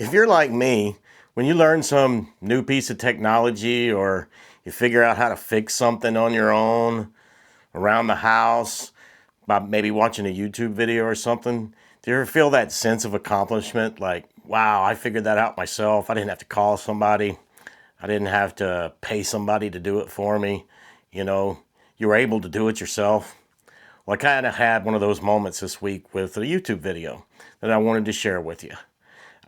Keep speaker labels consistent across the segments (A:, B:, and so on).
A: If you're like me, when you learn some new piece of technology or you figure out how to fix something on your own around the house by maybe watching a YouTube video or something, do you ever feel that sense of accomplishment? Like, wow, I figured that out myself. I didn't have to call somebody. I didn't have to pay somebody to do it for me. You know, you were able to do it yourself. Well, I kind of had one of those moments this week with a YouTube video that I wanted to share with you.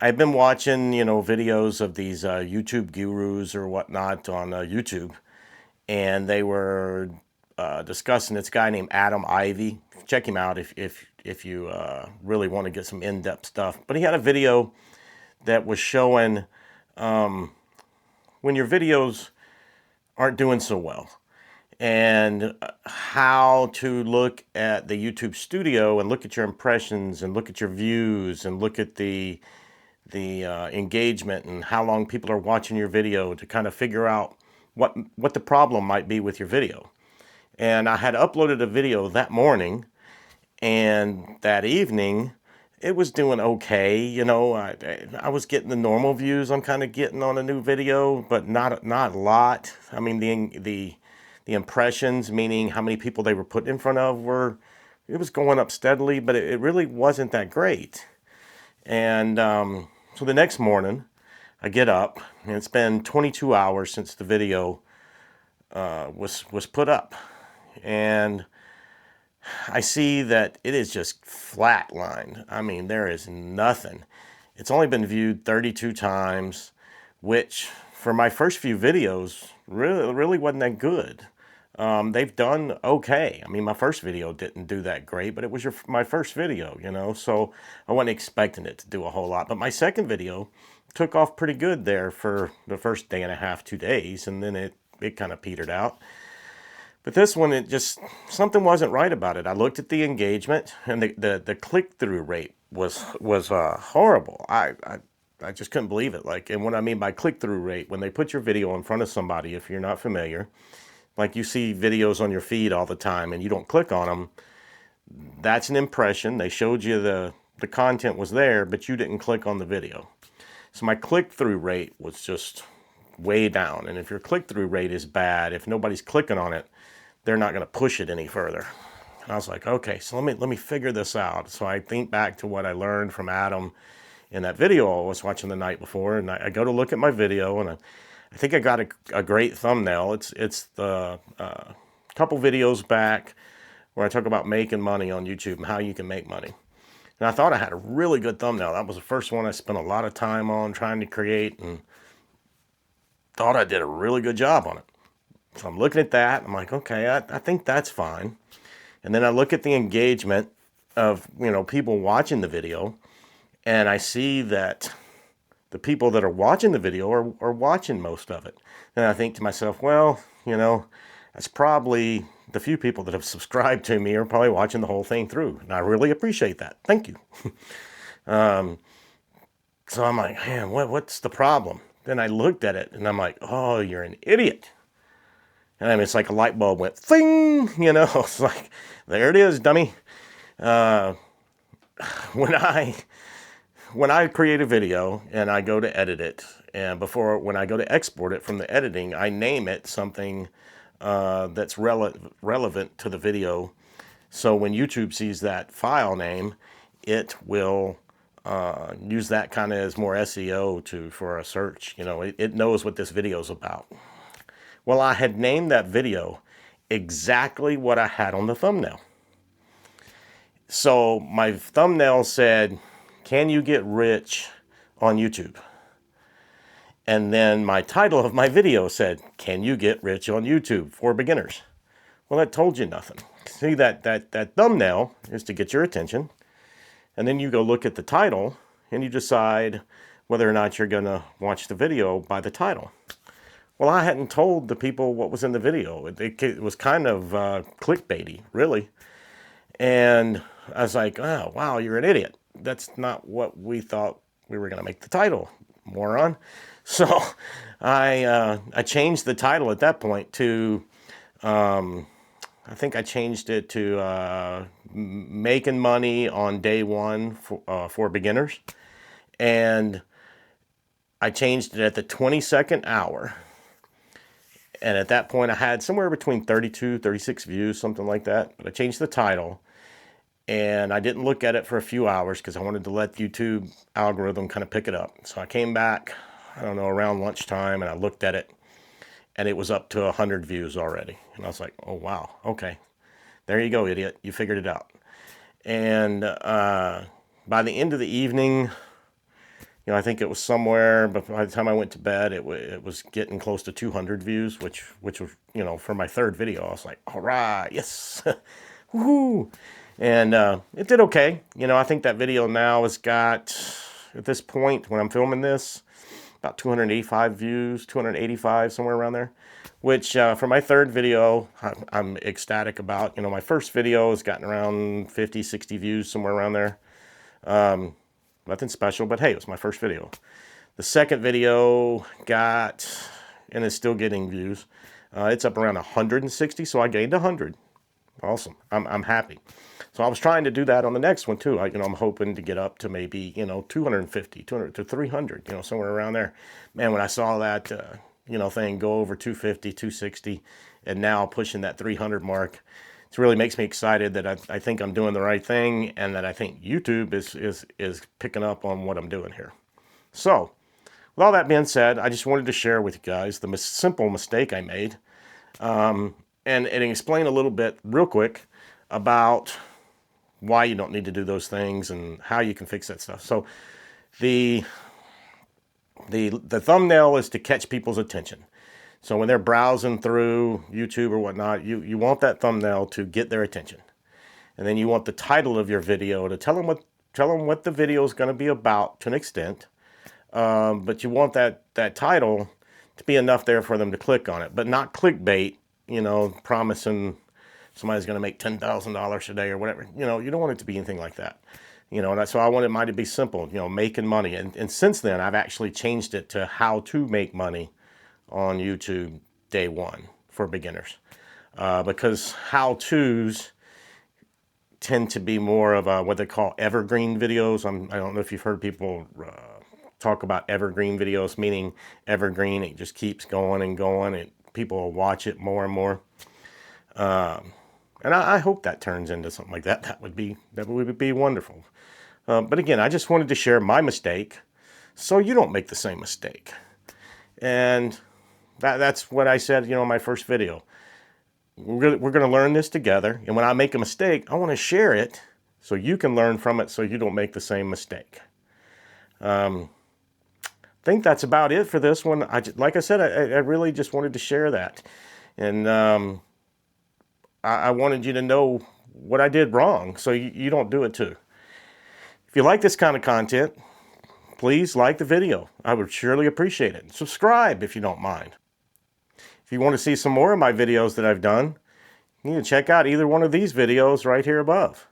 A: I've been watching, videos of these YouTube gurus or whatnot on YouTube, and they were discussing this guy named Adam Ivy. Check him out if you really want to get some in-depth stuff. But he had a video that was showing when your videos aren't doing so well, and how to look at the YouTube studio and look at your impressions and look at your views and look at the engagement and how long people are watching your video to kind of figure out what the problem might be with your video. And I had uploaded a video that morning, and that evening it was doing okay. I was getting the normal views I'm kind of getting on a new video, but not a lot. I mean, the impressions, meaning how many people they were put in front of, it was going up steadily, but it really wasn't that great. And so the next morning, I get up, and it's been 22 hours since the video was put up, and I see that it is just flatlined. I mean, there is nothing. It's only been viewed 32 times, which for my first few videos really wasn't that good. They've done okay. I mean, my first video didn't do that great, but it was my first video, so I wasn't expecting it to do a whole lot. But my second video took off pretty good there for the first day and a half, 2 days, and then it kind of petered out. But this one, something wasn't right about it. I looked at the engagement, and the click-through rate was horrible. I just couldn't believe it. Like, and what I mean by click-through rate, when they put your video in front of somebody, if you're not familiar, like you see videos on your feed all the time and you don't click on them, that's an impression. They showed you the content was there, but you didn't click on the video. So my click-through rate was just way down. And if your click-through rate is bad, if nobody's clicking on it, they're not going to push it any further. And I was like, okay, so let me figure this out. So I think back to what I learned from Adam in that video I was watching the night before, and I go to look at my video, and I think I got a great thumbnail. It's the couple videos back where I talk about making money on YouTube and how you can make money. And I thought I had a really good thumbnail. That was the first one I spent a lot of time on trying to create, and thought I did a really good job on it. So I'm looking at that. I'm like, okay, I think that's fine. And then I look at the engagement of, people watching the video, and I see that the people that are watching the video are watching most of it. And I think to myself, well, that's probably the few people that have subscribed to me are probably watching the whole thing through. And I really appreciate that. Thank you. So I'm like, man, what's the problem? Then I looked at it, and I'm like, oh, you're an idiot. And I mean, it's like a light bulb went, thing, it's like, there it is, dummy. When I create a video and I go to edit it, and when I go to export it from the editing, I name it something that's relevant to the video. So when YouTube sees that file name, it will use that kind of as more SEO for a search. It knows what this video is about. Well, I had named that video exactly what I had on the thumbnail. So my thumbnail said, can you get rich on YouTube? And then my title of my video said, can you get rich on YouTube for beginners? Well, that told you nothing. See, that thumbnail is to get your attention. And then you go look at the title and you decide whether or not you're going to watch the video by the title. Well, I hadn't told the people what was in the video. It was kind of clickbaity, really. And I was like, oh, wow, you're an idiot. That's not what we thought we were going to make the title, moron. So I changed the title at that point to, I think I changed it to Making Money on Day One for beginners. And I changed it at the 22nd hour. And at that point I had somewhere between 32, 36 views, something like that. But I changed the title and I didn't look at it for a few hours because I wanted to let YouTube algorithm kind of pick it up. So I came back, I don't know, around lunchtime, and I looked at it and it was up to 100 views already. And I was like, oh wow, okay. There you go, idiot. You figured it out. And by the end of the evening, you know, I think it was somewhere, but by the time I went to bed, it was getting close to 200 views, which was, you know, for my third video, I was like, all right, yes, woohoo. And it did okay. You know, I think that video now has got, at this point, when I'm filming this, about 285 views, 285, somewhere around there, which for my third video, I'm ecstatic about. You know, my first video has gotten around 50, 60 views, somewhere around there. Nothing special, but hey, it was my first video. The second video got, and is still getting views, it's up around 160, so I gained 100. Awesome. I'm happy. So I was trying to do that on the next one too. You know, I'm hoping to get up to maybe, you know, 250, 200 to 300, you know, somewhere around there. Man, when I saw that, you know, thing go over 250, 260, and now pushing that 300 mark, it really makes me excited that I think I'm doing the right thing, and that I think YouTube is picking up on what I'm doing here. So, with all that being said, I just wanted to share with you guys the simple mistake I made, and explain a little bit real quick about why you don't need to do those things and how you can fix that stuff. So, the thumbnail is to catch people's attention. So when they're browsing through YouTube or whatnot, you want that thumbnail to get their attention. And then you want the title of your video to tell them what the video is going to be about to an extent. But you want that title to be enough there for them to click on it, but not clickbait, you know, promising somebody's going to make $10,000 a day or whatever. You know, you don't want it to be anything like that. You know, that's why I wanted mine to be simple, you know, making money. And since then, I've actually changed it to how to make money on YouTube day one for beginners, because how-tos tend to be more of what they call evergreen videos. I don't know if you've heard people talk about evergreen videos, meaning evergreen, it just keeps going and going, and people will watch it more and more. And I hope that turns into something like that. That would be wonderful. But again, I just wanted to share my mistake so you don't make the same mistake. And that's what I said, you know, in my first video. We're going to learn this together. And when I make a mistake, I want to share it so you can learn from it so you don't make the same mistake. I think that's about it for this one. Like I said, I really just wanted to share that. And I wanted you to know what I did wrong so you don't do it too. If you like this kind of content, please like the video. I would surely appreciate it. Subscribe if you don't mind. If you want to see some more of my videos that I've done, you need to check out either one of these videos right here above.